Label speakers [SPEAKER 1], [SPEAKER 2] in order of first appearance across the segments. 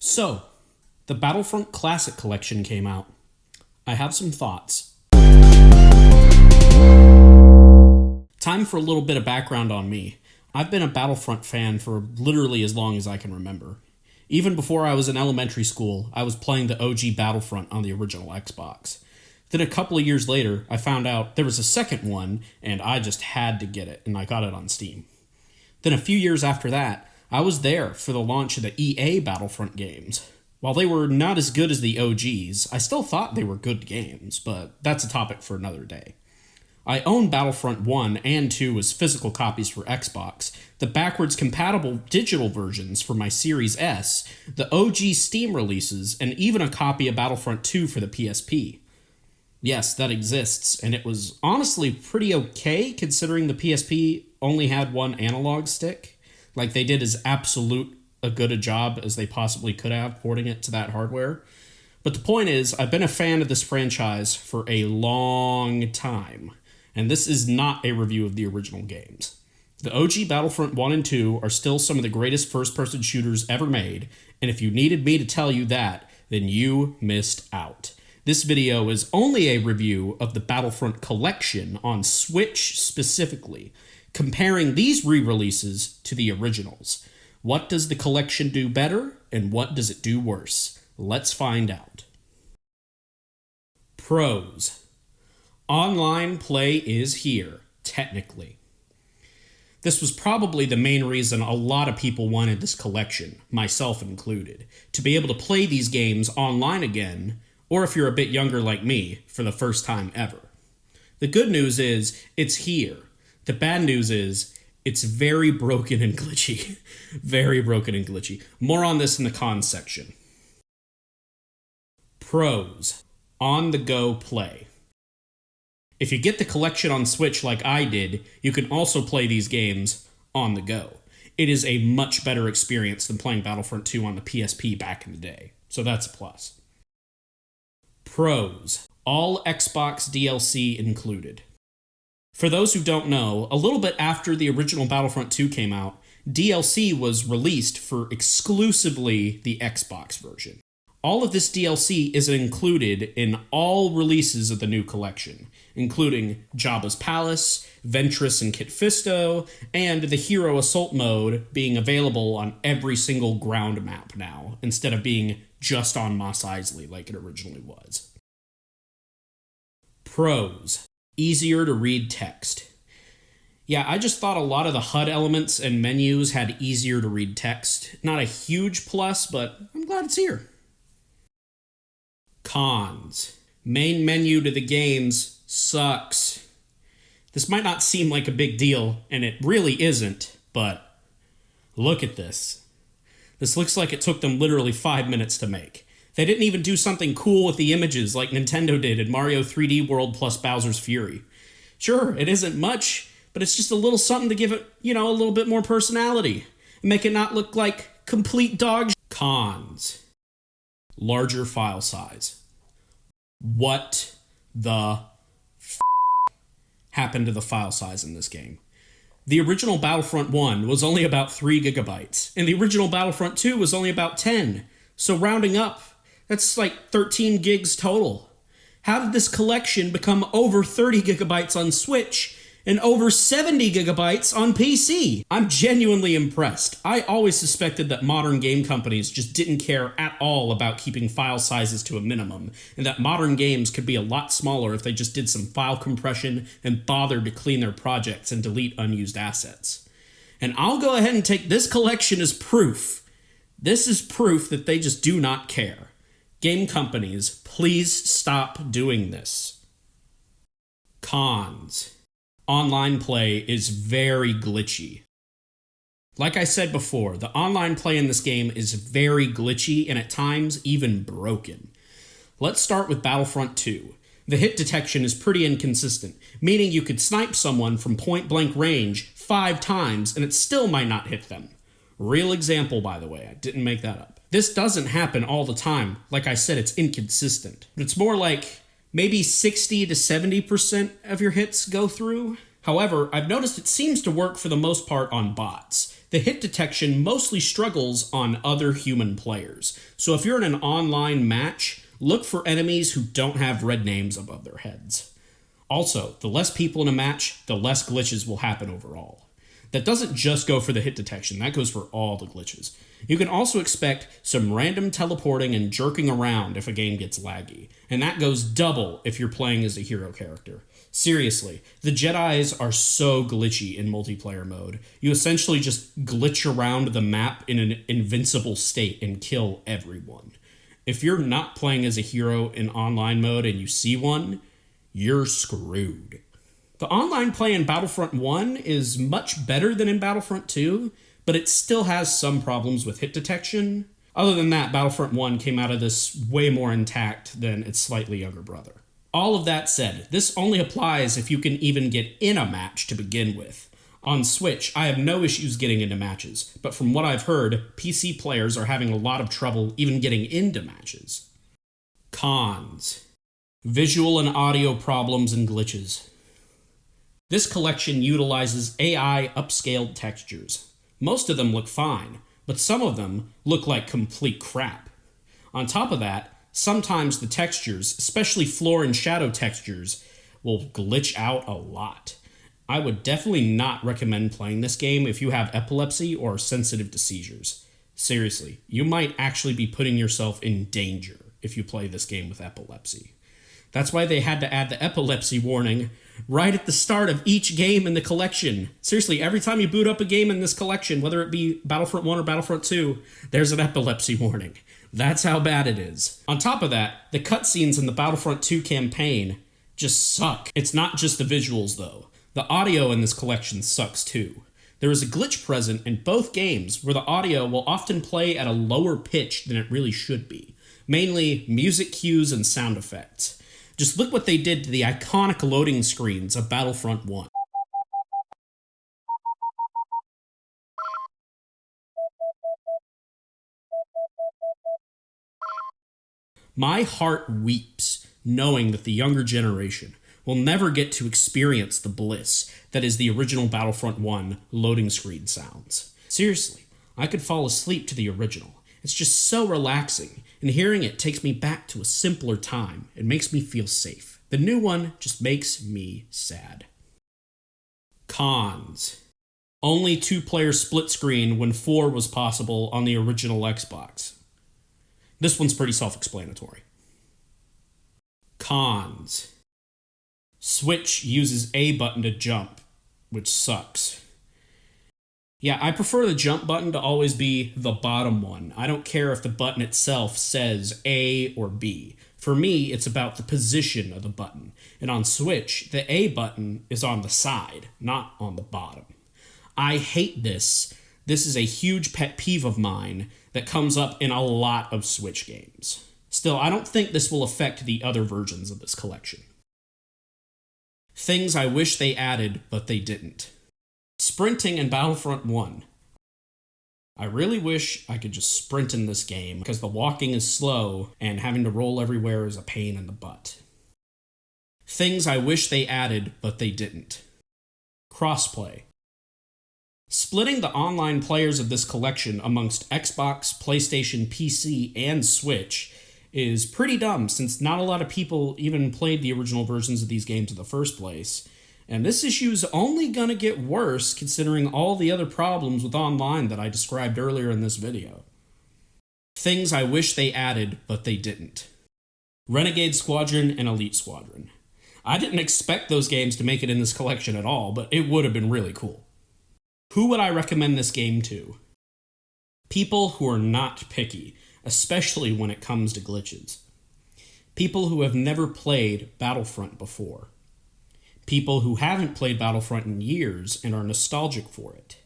[SPEAKER 1] So, the Battlefront Classic Collection came out. I have some thoughts. Time for a little bit of background on me. I've been a Battlefront fan for literally as long as I can remember. Even before I was in elementary school, I was playing the OG Battlefront on the original Xbox. Then a couple of years later, I found out there was a second one, and I just had to get it, and I got it on Steam. Then a few years after that, I was there for the launch of the EA Battlefront games. While they were not as good as the OGs, I still thought they were good games, but that's a topic for another day. I own Battlefront 1 and 2 as physical copies for Xbox, the backwards compatible digital versions for my Series S, the OG Steam releases, and even a copy of Battlefront 2 for the PSP. Yes, that exists, and it was honestly pretty okay considering the PSP only had one analog stick. Like, they did as absolute a good a job as they possibly could have porting it to that hardware. But the point is, I've been a fan of this franchise for a long time, and this is not a review of the original games. The OG Battlefront 1 and 2 are still some of the greatest first-person shooters ever made, and if you needed me to tell you that, then you missed out. This video is only a review of the Battlefront collection on Switch specifically, comparing these re-releases to the originals. What does the collection do better, and what does it do worse? Let's find out. Pros. Online play is here, technically. This was probably the main reason a lot of people wanted this collection, myself included, to be able to play these games online again, or if you're a bit younger like me, for the first time ever. The good news is, it's here. The bad news is, it's very broken and glitchy. Very broken and glitchy. More on this in the cons section. Pros. On-the-go play. If you get the collection on Switch like I did, you can also play these games on the go. It is a much better experience than playing Battlefront 2 on the PSP back in the day, so that's a plus. Pros. All Xbox DLC included. For those who don't know, a little bit after the original Battlefront 2 came out, DLC was released for exclusively the Xbox version. All of this DLC is included in all releases of the new collection, including Jabba's Palace, Ventress and Kit Fisto, and the Hero Assault mode being available on every single ground map now, instead of being just on Mos Eisley like it originally was. Pros. Easier to read text. Yeah, I just thought a lot of the HUD elements and menus had easier to read text. Not a huge plus, but I'm glad it's here. Cons. Main menu to the games sucks. This might not seem like a big deal, and it really isn't, but look at this. This looks like it took them literally 5 minutes to make. They didn't even do something cool with the images like Nintendo did in Mario 3D World plus Bowser's Fury. Sure, it isn't much, but it's just a little something to give it, a little bit more personality. And make it not look like complete dog. Cons. Larger file size. What the happened to the file size in this game? The original Battlefront 1 was only about 3 gigabytes, and the original Battlefront 2 was only about 10. So rounding up, that's like 13 gigs total. How did this collection become over 30 gigabytes on Switch and over 70 gigabytes on PC? I'm genuinely impressed. I always suspected that modern game companies just didn't care at all about keeping file sizes to a minimum, and that modern games could be a lot smaller if they just did some file compression and bothered to clean their projects and delete unused assets. And I'll go ahead and take this collection as proof. This is proof that they just do not care. Game companies, please stop doing this. Cons. Online play is very glitchy. Like I said before, the online play in this game is very glitchy and at times even broken. Let's start with Battlefront 2. The hit detection is pretty inconsistent, meaning you could snipe someone from point-blank range 5 times and it still might not hit them. Real example, by the way, I didn't make that up. This doesn't happen all the time. Like I said, it's inconsistent. But it's more like maybe 60 to 70% of your hits go through. However, I've noticed it seems to work for the most part on bots. The hit detection mostly struggles on other human players. So if you're in an online match, look for enemies who don't have red names above their heads. Also, the less people in a match, the less glitches will happen overall. That doesn't just go for the hit detection, that goes for all the glitches. You can also expect some random teleporting and jerking around if a game gets laggy, and that goes double if you're playing as a hero character. Seriously, the Jedis are so glitchy in multiplayer mode. You essentially just glitch around the map in an invincible state and kill everyone. If you're not playing as a hero in online mode and you see one, you're screwed. The online play in Battlefront 1 is much better than in Battlefront 2, but it still has some problems with hit detection. Other than that, Battlefront 1 came out of this way more intact than its slightly younger brother. All of that said, this only applies if you can even get in a match to begin with. On Switch, I have no issues getting into matches, but from what I've heard, PC players are having a lot of trouble even getting into matches. Cons. Visual and audio problems and glitches. This collection utilizes AI upscaled textures. Most of them look fine, but some of them look like complete crap. On top of that, sometimes the textures, especially floor and shadow textures, will glitch out a lot. I would definitely not recommend playing this game if you have epilepsy or are sensitive to seizures. Seriously, you might actually be putting yourself in danger if you play this game with epilepsy. That's why they had to add the epilepsy warning right at the start of each game in the collection. Seriously, every time you boot up a game in this collection, whether it be Battlefront 1 or Battlefront 2, there's an epilepsy warning. That's how bad it is. On top of that, the cutscenes in the Battlefront 2 campaign just suck. It's not just the visuals, though. The audio in this collection sucks, too. There is a glitch present in both games where the audio will often play at a lower pitch than it really should be. Mainly music cues and sound effects. Just look what they did to the iconic loading screens of Battlefront 1. My heart weeps knowing that the younger generation will never get to experience the bliss that is the original Battlefront 1 loading screen sounds. Seriously, I could fall asleep to the original. It's just so relaxing, and hearing it takes me back to a simpler time. It makes me feel safe. The new one just makes me sad. Cons. Only 2-player split screen when 4 was possible on the original Xbox. This one's pretty self-explanatory. Cons. Switch uses A button to jump, which sucks. Yeah, I prefer the jump button to always be the bottom one. I don't care if the button itself says A or B. For me, it's about the position of the button. And on Switch, the A button is on the side, not on the bottom. I hate this. This is a huge pet peeve of mine that comes up in a lot of Switch games. Still, I don't think this will affect the other versions of this collection. Things I wish they added, but they didn't. Sprinting in Battlefront 1. I really wish I could just sprint in this game because the walking is slow and having to roll everywhere is a pain in the butt. Things I wish they added, but they didn't. Crossplay. Splitting the online players of this collection amongst Xbox, PlayStation, PC, and Switch is pretty dumb since not a lot of people even played the original versions of these games in the first place. And this issue is only going to get worse considering all the other problems with online that I described earlier in this video. Things I wish they added, but they didn't. Renegade Squadron and Elite Squadron. I didn't expect those games to make it in this collection at all, but it would have been really cool. Who would I recommend this game to? People who are not picky, especially when it comes to glitches. People who have never played Battlefront before. People who haven't played Battlefront in years and are nostalgic for it.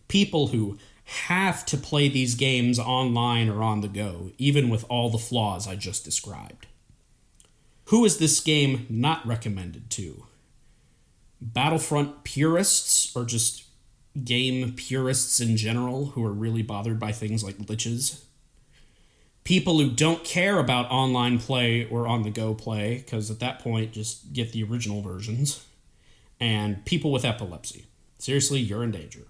[SPEAKER 1] People who have to play these games online or on the go, even with all the flaws I just described. Who is this game not recommended to? Battlefront purists, or just game purists in general who are really bothered by things like glitches? People who don't care about online play or on-the-go play, because at that point, just get the original versions. And people with epilepsy. Seriously, you're in danger.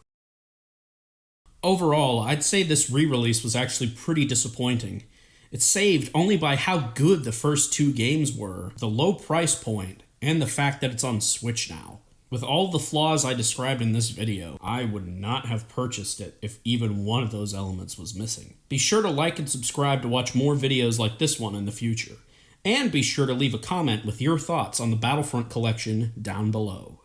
[SPEAKER 1] Overall, I'd say this re-release was actually pretty disappointing. It's saved only by how good the first two games were, the low price point, and the fact that it's on Switch now. With all the flaws I described in this video, I would not have purchased it if even one of those elements was missing. Be sure to like and subscribe to watch more videos like this one in the future. And be sure to leave a comment with your thoughts on the Battlefront collection down below.